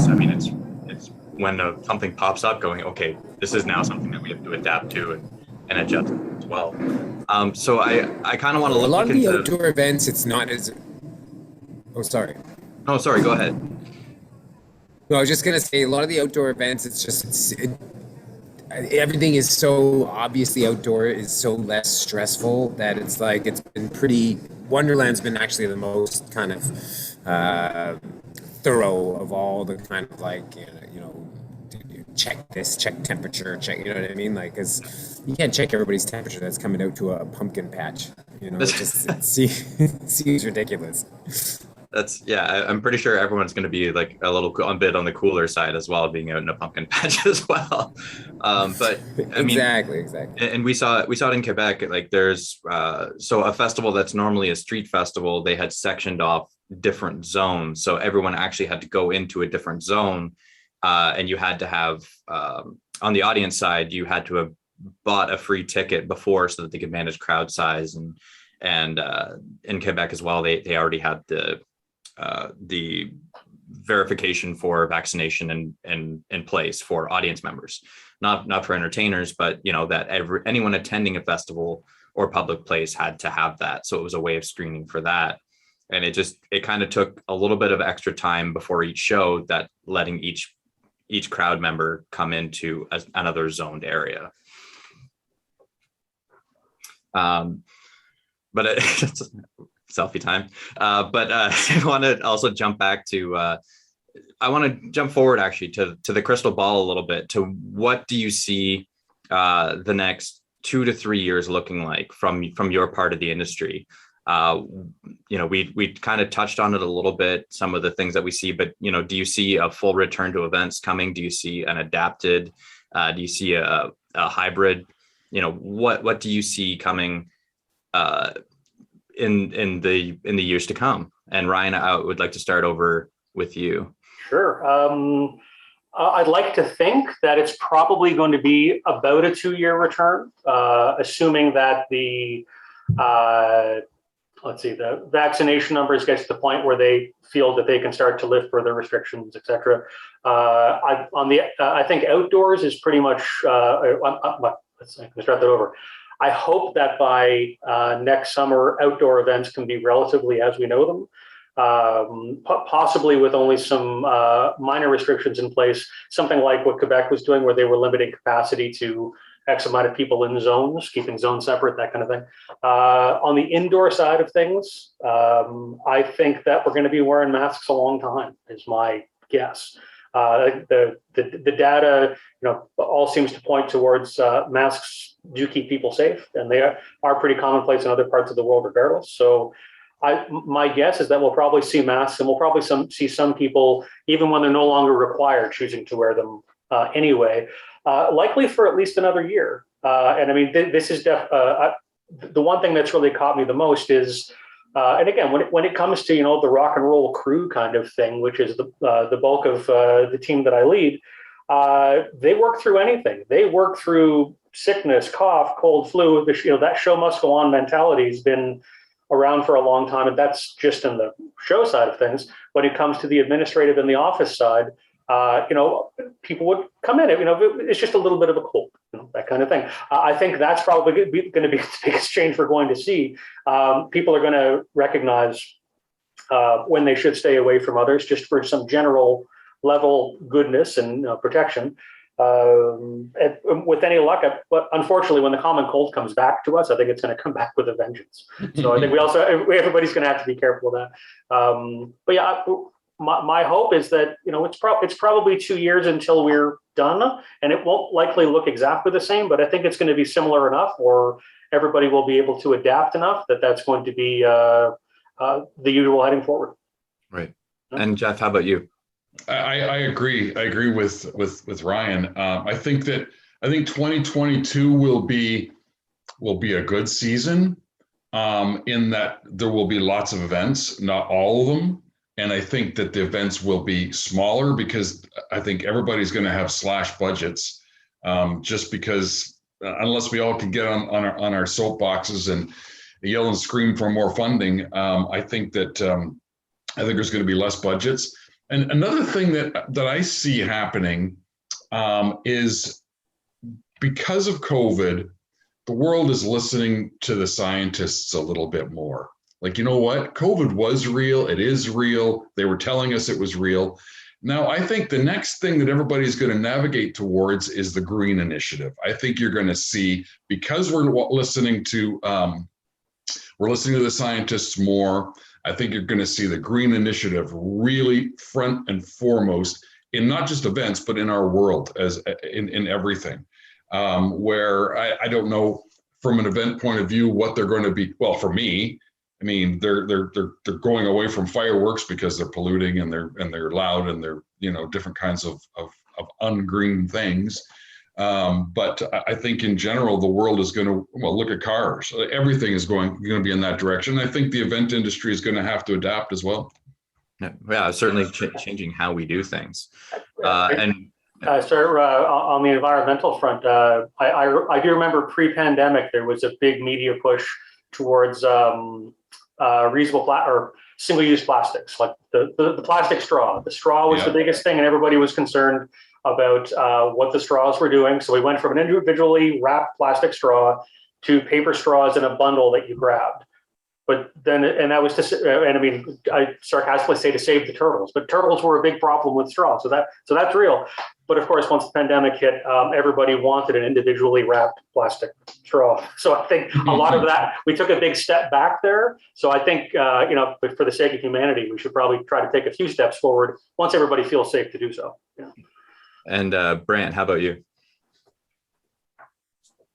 when something pops up, going, okay, this is now something that we have to adapt to and adjust as well. So I kind of want to look a lot of the into outdoor events. It's not as. Oh, sorry. Oh, sorry. Go ahead. No, I was just gonna say a lot of the outdoor events. Everything is so obviously outdoor is so less stressful that it's been pretty. Wonderland's been actually the most kind of thorough of all the kind of check this, check temperature, check, you know what I mean? Because you can't check everybody's temperature that's coming out to a pumpkin patch. It seems ridiculous. I'm pretty sure everyone's going to be a bit on the cooler side as well, being out in a pumpkin patch as well. But I mean, exactly. And we saw it in Quebec. There's so a festival that's normally a street festival, they had sectioned off different zones, so everyone actually had to go into a different zone, and you had to have on the audience side, you had to have bought a free ticket before so that they could manage crowd size, and in Quebec as well, they already had the verification for vaccination in place for audience members, not for entertainers, but that anyone attending a festival or public place had to have that. So it was a way of screening for that. And it kind of took a little bit of extra time before each show, that letting each crowd member come into another zoned area. But it's selfie time. But I want to also jump back to, I want to jump forward actually to the crystal ball a little bit, to what do you see the next 2 to 3 years looking like from your part of the industry? We kind of touched on it a little bit, some of the things that we see, but, do you see a full return to events coming? Do you see an adapted, do you see a hybrid? What do you see coming in the years to come? And Ryan, I would like to start over with you. Sure. I'd like to think that it's probably going to be about a 2-year return, assuming that the let's see, the vaccination numbers get to the point where they feel that they can start to lift further restrictions, et cetera. I think outdoors is pretty much, let's start that over. I hope that by next summer, outdoor events can be relatively as we know them, possibly with only some minor restrictions in place, something like what Quebec was doing, where they were limiting capacity to X amount of people in zones, keeping zones separate, that kind of thing. On the indoor side of things, I think that we're going to be wearing masks a long time, is my guess. The data, all seems to point towards masks do keep people safe, and they are pretty commonplace in other parts of the world, regardless. So, my guess is that we'll probably see masks, and we'll probably see some people, even when they're no longer required, choosing to wear them anyway. Likely for at least another year. And I mean, this is the one thing that's really caught me the most is, and again, when it comes to the rock and roll crew kind of thing, which is the bulk of the team that I lead, they work through anything. They work through sickness, cough, cold, flu. That show must go on mentality has been around for a long time, and that's just in the show side of things. When it comes to the administrative and the office side, people would come in. It's just a little bit of a cold, that kind of thing. I think that's probably going to be the biggest change we're going to see. People are going to recognize when they should stay away from others, just for some general level goodness and protection. With any luck, but unfortunately, when the common cold comes back to us, I think it's going to come back with a vengeance. So I think everybody's going to have to be careful of that. But yeah. My hope is that it's probably 2 years until we're done, and it won't likely look exactly the same, but I think it's going to be similar enough, or everybody will be able to adapt enough that that's going to be the usual heading forward. Right. And Jeff, how about you? I agree. I agree with Ryan. I think 2022 will be a good season, in that there will be lots of events, not all of them. And I think that the events will be smaller because I think everybody's going to have slash budgets, just because unless we all can get on our soapboxes and yell and scream for more funding, I think there's going to be less budgets. And another thing that I see happening is because of COVID, the world is listening to the scientists a little bit more. Like, you know what? COVID was real. It is real. They were telling us it was real. Now, I think the next thing that everybody's going to navigate towards is the green initiative. I think you're going to see, because we're listening to the scientists more, I think you're going to see the green initiative really front and foremost in not just events, but in our world as in everything. Where I don't know from an event point of view what they're going to be. Well, for me, I mean, they're going away from fireworks because they're polluting and they're loud and they're different kinds of ungreen things. But I think in general the world is going to look at cars. Everything is going to be in that direction. I think the event industry is going to have to adapt as well. Yeah, certainly changing how we do things. On the environmental front, I do remember pre-pandemic there was a big media push towards reusable or single-use plastics, like the plastic straw. The straw was the biggest thing, and everybody was concerned about what the straws were doing. So we went from an individually wrapped plastic straw to paper straws in a bundle that you grabbed. But then, and that was I sarcastically say to save the turtles, but turtles were a big problem with straw. So that's real. But of course, once the pandemic hit, everybody wanted an individually wrapped plastic straw. So I think a lot of that, we took a big step back there. So I think, for the sake of humanity, we should probably try to take a few steps forward once everybody feels safe to do so. Yeah. And Brant, how about you?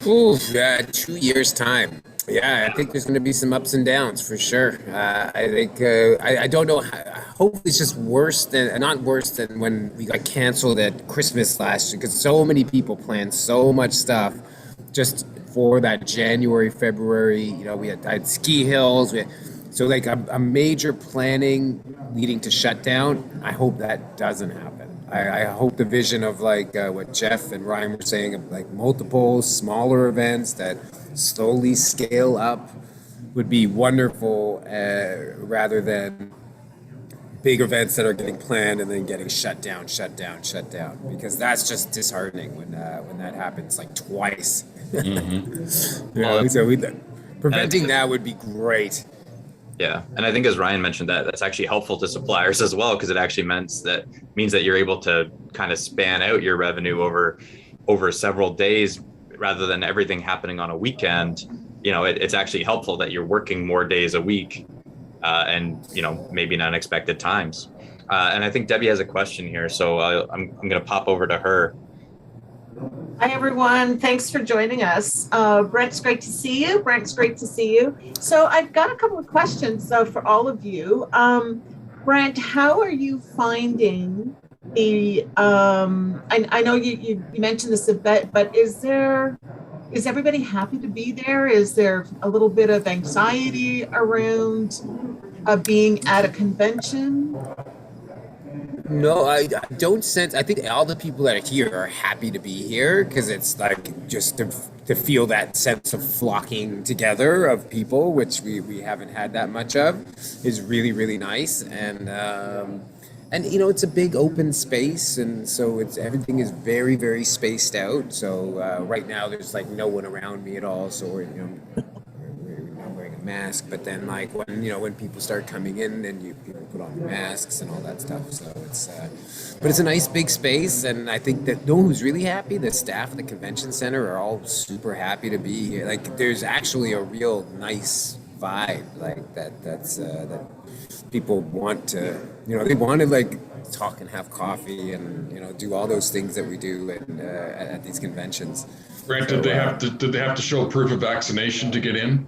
Ooh, 2 years time. Yeah, I think there's going to be some ups and downs for sure. I think I don't know. Hopefully, it's just not worse than when we got canceled at Christmas last year, because so many people planned so much stuff just for that January, February. We had ski hills. So like a major planning leading to shutdown. I hope that doesn't happen. I hope the vision of like what Jeff and Ryan were saying, of like multiple smaller events that slowly scale up would be wonderful, rather than big events that are getting planned and then getting shut down, because that's just disheartening when that happens like twice. So preventing that would be great. Yeah, and I think as Ryan mentioned, that's actually helpful to suppliers as well, because it actually means that you're able to kind of span out your revenue over several days rather than everything happening on a weekend. It's actually helpful that you're working more days a week, and maybe in unexpected times. And I think Debbie has a question here, so I'm going to pop over to her. Hi, everyone. Thanks for joining us. Brent's great to see you. So I've got a couple of questions for all of you. Brent, how are you finding the, I know you mentioned this a bit, but is everybody happy to be there? Is there a little bit of anxiety around being at a convention? No, I don't sense. I think all the people that are here are happy to be here, because it's like just to feel that sense of flocking together of people, which we haven't had that much of, is really, really nice. And it's a big open space, and so everything is very, very spaced out. So right now there's like no one around me at all. So we're not wearing a mask, but then like when people start coming in, then people put on the masks and all that stuff. So but it's a nice big space, and I think that who's really happy, the staff at the convention center are all super happy to be here. Like there's actually a real nice vibe like that people want to, they want to like talk and have coffee and do all those things that we do at these conventions. Brant, did they have to show proof of vaccination to get in?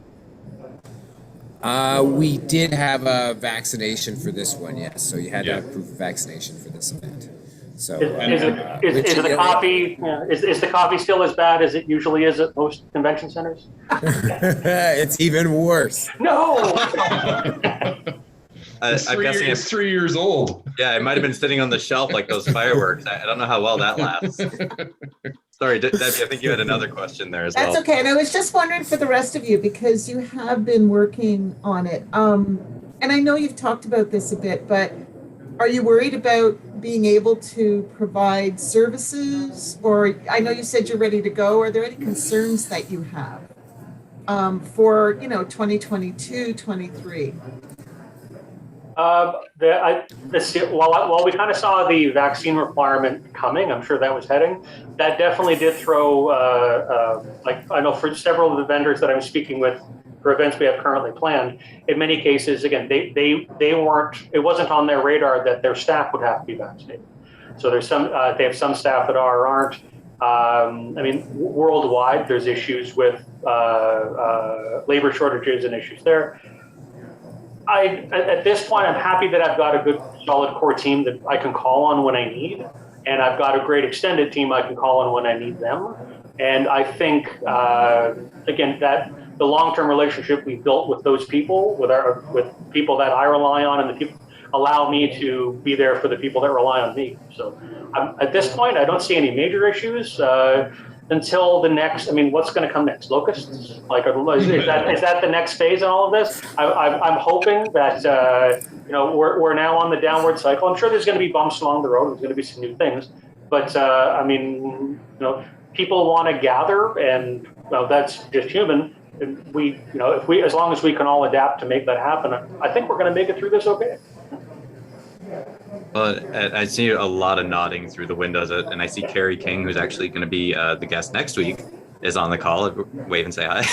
We did have a vaccination for this one, yes. So you had to have proof of vaccination for this event. So is the coffee still as bad as it usually is at most convention centers? It's even worse. No. It's 3 years old. Yeah, it might have been sitting on the shelf like those fireworks. I don't know how well that lasts. Sorry, Debbie, I think you had another question there as well. That's okay. And I was just wondering for the rest of you, because you have been working on it. And I know you've talked about this a bit, but are you worried about being able to provide services? Or I know you said you're ready to go. Are there any concerns that you have for 2022, 23? While we kind of saw the vaccine requirement coming, I'm sure that was heading. That definitely did throw, I know for several of the vendors that I'm speaking with for events we have currently planned, in many cases, again, they weren't. It wasn't on their radar that their staff would have to be vaccinated. So there's some. They have some staff that are or aren't. Worldwide, there's issues with labor shortages and issues there. At this point, I'm happy that I've got a good, solid core team that I can call on when I need, and I've got a great extended team I can call on when I need them. And I think, again, that the long-term relationship we built with those people, with people that I rely on, and the people allow me to be there for the people that rely on me. So at this point, I don't see any major issues. Until the next, what's going to come next? Locusts? Is that the next phase in all of this? I'm hoping that we're now on the downward cycle. I'm sure there's going to be bumps along the road. There's going to be some new things, but people want to gather, and that's just human. And as long as we can all adapt to make that happen, I think we're going to make it through this okay. Well, I see a lot of nodding through the windows, and I see Carrie King, who's actually going to be the guest next week, is on the call. Wave and say hi.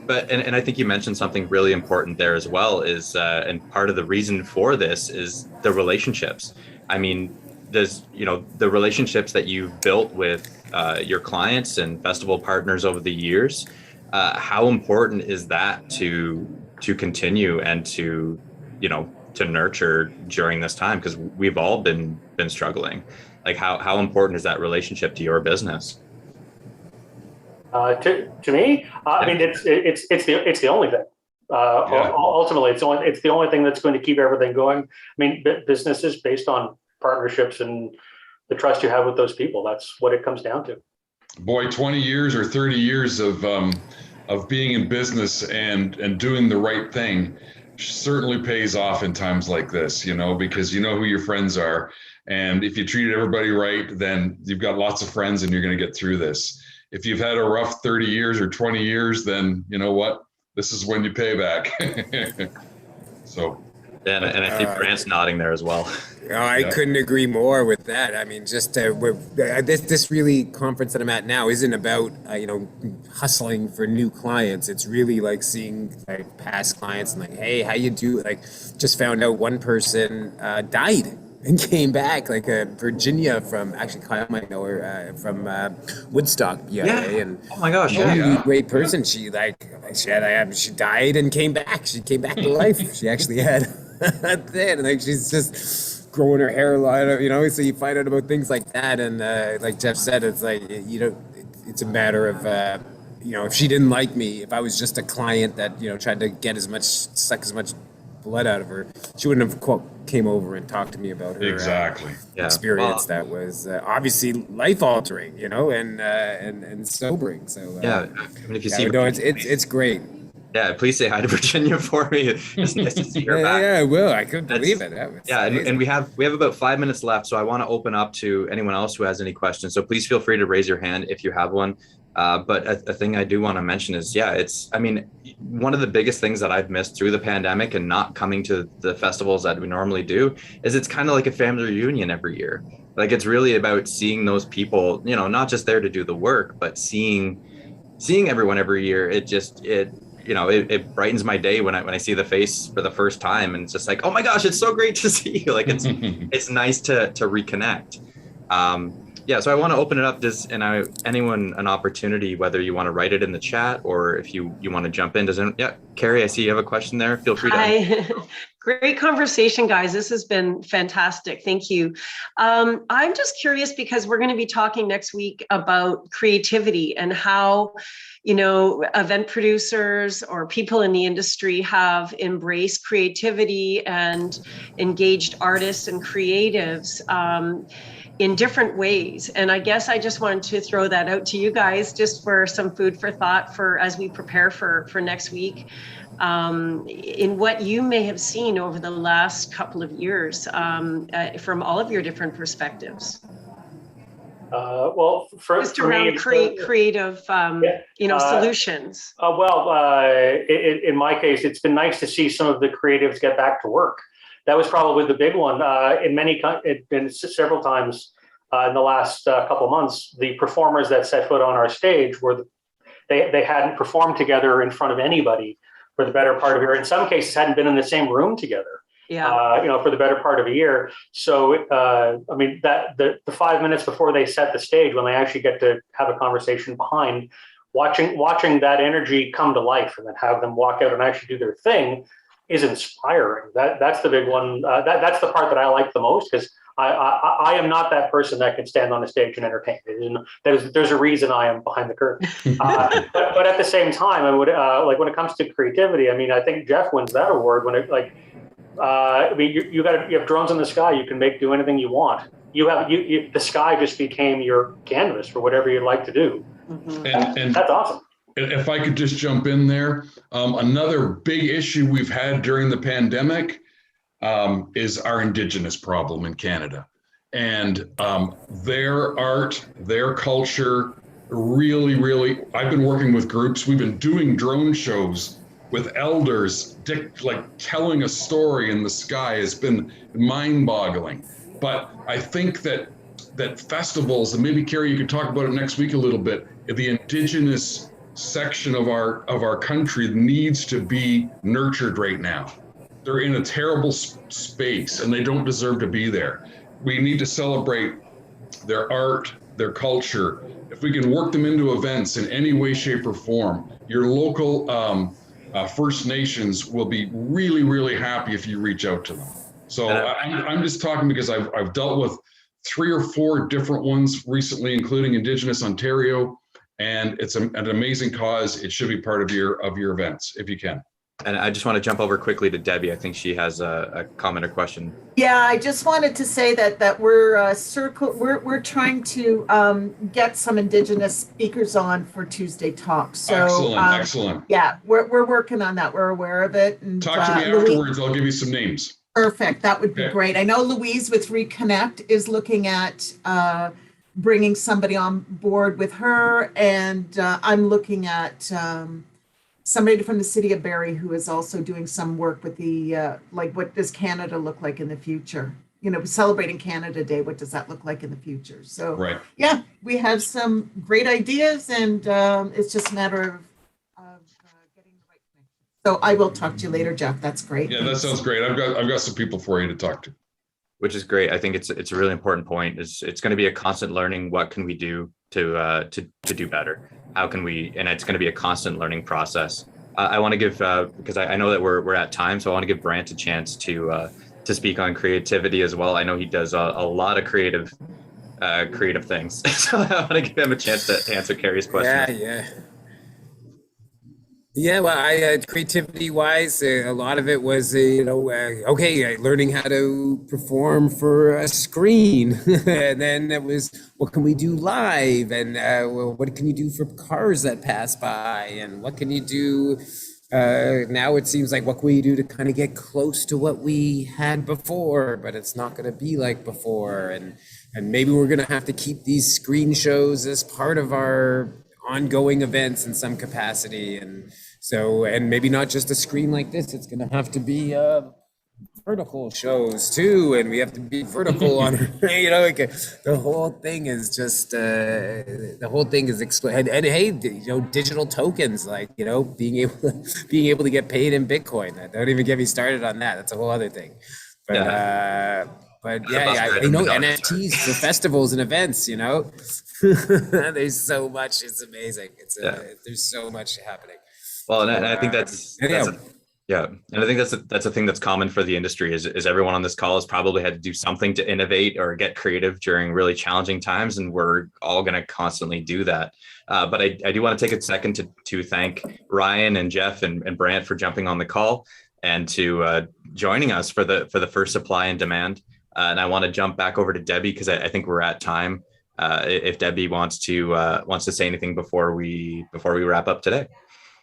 But I think you mentioned something really important there as well. And part of the reason for this is the relationships. There's the relationships that you've built with your clients and festival partners over the years. How important is that to continue and to nurture during this time, because we've all been struggling. Like how important is that relationship to your business? To me, it's the only thing. Ultimately, it's the only thing that's going to keep everything going. Business is based on partnerships and the trust you have with those people. That's what it comes down to. Boy, 20 years or 30 years of of being in business and doing the right thing certainly pays off in times like this, because you know who your friends are. And if you treated everybody right, then you've got lots of friends and you're going to get through this. If you've had a rough 30 years or 20 years, then you know what? This is when you pay back. So. And I think Brant's nodding there as well. I couldn't agree more with that. I mean, just this really conference that I'm at now isn't about hustling for new clients. It's really like seeing like past clients and like, hey, how you do? Like, just found out one person died and came back, like Virginia from, actually Kyle might know her, from Woodstock, PA. Yeah. And oh my gosh, really great person. She died and came back. She came back to life. She actually had then, like, she's just growing her hairline, so you find out about things like that. And like Jeff said, it's like, it's a matter of, if she didn't like me, if I was just a client that, tried to suck as much blood out of her, she wouldn't have came over and talked to me about her experience that was obviously life altering, and sobering. So I mean, if you see, it's great. Yeah, please say hi to Virginia for me. It's nice to see her back. Yeah, I will. I couldn't believe it. And we have about 5 minutes left, so I want to open up to anyone else who has any questions. So please feel free to raise your hand if you have one. But a thing I do want to mention is, one of the biggest things that I've missed through the pandemic and not coming to the festivals that we normally do is it's kind of like a family reunion every year. Like, it's really about seeing those people, not just there to do the work, but seeing everyone every year. It brightens my day when I see the face for the first time, and it's just like, oh my gosh, it's so great to see you. Like, it's nice to reconnect. So I want to open it up. Does anyone an opportunity, whether you want to write it in the chat or if you want to jump in? Carrie, I see you have a question there. Feel free to. Hi. Great conversation, guys. This has been fantastic. Thank you. I'm just curious because we're going to be talking next week about creativity and how, event producers or people in the industry have embraced creativity and engaged artists and creatives in different ways. And I guess I just wanted to throw that out to you guys just for some food for thought as we prepare for next week. In what you may have seen over the last couple of years from all of your different perspectives. For around me, creative, solutions. In my case, it's been nice to see some of the creatives get back to work. That was probably the big one. It's been several times in the last couple of months. The performers that set foot on our stage they hadn't performed together in front of anybody for the better part of a year. In some cases, hadn't been in the same room together. For the better part of a year. So, the 5 minutes before they set the stage, when they actually get to have a conversation behind, watching that energy come to life and then have them walk out and actually do their thing is inspiring. That's the big one. That's the part that I like the most, because I am not that person that can stand on a stage and entertain. There's a reason I am behind the curtain. But at the same time, I would when it comes to creativity. I think Jeff wins that award when you have drones in the sky. You can do anything you want. The sky just became your canvas for whatever you'd like to do. Mm-hmm. And that's awesome. If I could just jump in there, another big issue we've had during the pandemic is our Indigenous problem in Canada. And their art, their culture, really, I've been working with groups. We've been doing drone shows with elders, telling a story in the sky has been mind-boggling. But I think that festivals, and maybe Carrie, you could talk about it next week a little bit, the Indigenous section of our country needs to be nurtured right now. They're in a terrible space and they don't deserve to be there. We need to celebrate their art, their culture. If we can work them into events in any way, shape, or form, your local First Nations will be really happy if you reach out to them. So I'm just talking because I've dealt with 3 or 4 different ones recently, including Indigenous Ontario. And it's an amazing cause. It should be part of your events if you can. And I just want to jump over quickly to Debbie. I think she has a comment or question. Yeah, I just wanted to say that we're trying to get some Indigenous speakers on for Tuesday talks. So Excellent. Yeah, we're working on that. We're aware of it. And talk to me afterwards. I'll give you some names. Perfect. That would be great. I know Louise with Reconnect is looking at bringing somebody on board with her, and I'm looking at somebody from the city of Barrie who is also doing some work with the like, what does Canada look like in the future? You know, celebrating Canada Day, what does that look like in the future? So yeah, we have some great ideas, and it's just a matter of getting the right connection. So I will talk to you later, Jeff. That's great. Yeah, that sounds great. I've got some people for you to talk to. Which is great. I think it's a really important point. It's going to be a constant learning. What can we do to do better? How can we? And it's going to be a constant learning process. I want to give because I know that we're at time, so I want to give Brant a chance to speak on creativity as well. I know he does a lot of creative things, so I want to give him a chance to answer Carrie's question. Yeah, well, creativity-wise, a lot of it was, learning how to perform for a screen, and then it was, what can we do live, and what can you do for cars that pass by, and what can you do? Now it seems like, what can we do to kind of get close to what we had before, but it's not going to be like before, and maybe we're going to have to keep these screen shows as part of our ongoing events in some capacity, and maybe not just a screen like this. It's going to have to be vertical shows too, and we have to be vertical on the whole thing is just and hey, digital tokens, like, being able to get paid in Bitcoin. Don't even get me started on that. That's a whole other thing. But NFTs for festivals and events, there's so much. It's amazing. There's so much happening. Well, and I think that's and I think that's a thing that's common for the industry is everyone on this call has probably had to do something to innovate or get creative during really challenging times, and we're all going to constantly do that. But I do want to take a second to thank Ryan and Jeff and Brant for jumping on the call and to joining us for the first supply and demand. And I want to jump back over to Debbie because I think we're at time. If Debbie wants to say anything before we wrap up today.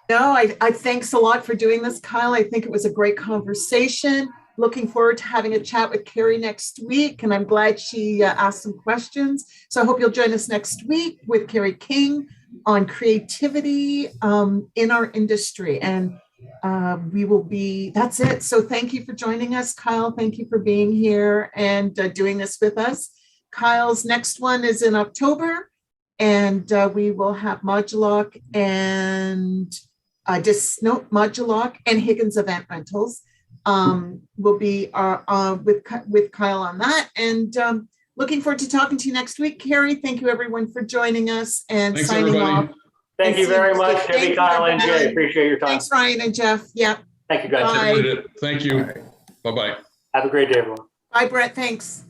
No, I thanks a lot for doing this, Kyle. I think it was a great conversation. Looking forward to having a chat with Carrie next week, and I'm glad she asked some questions. So I hope you'll join us next week with Carrie King on creativity in our industry. And that's it. So thank you for joining us, Kyle. Thank you for being here and doing this with us. Kyle's next one is in October, and we will have Moduloc and Moduloc and Higgins Event Rentals will be with Kyle on that. And looking forward to talking to you next week. Carrie, thank you everyone for joining us and Thanks, signing everybody. off. Thank you very much, Debbie, Kyle, and Jay. Appreciate your time. Thanks, Ryan and Jeff. Yeah. Thank you, guys. Bye. Thank you. Bye-bye. Have a great day, everyone. Bye, Brett. Thanks.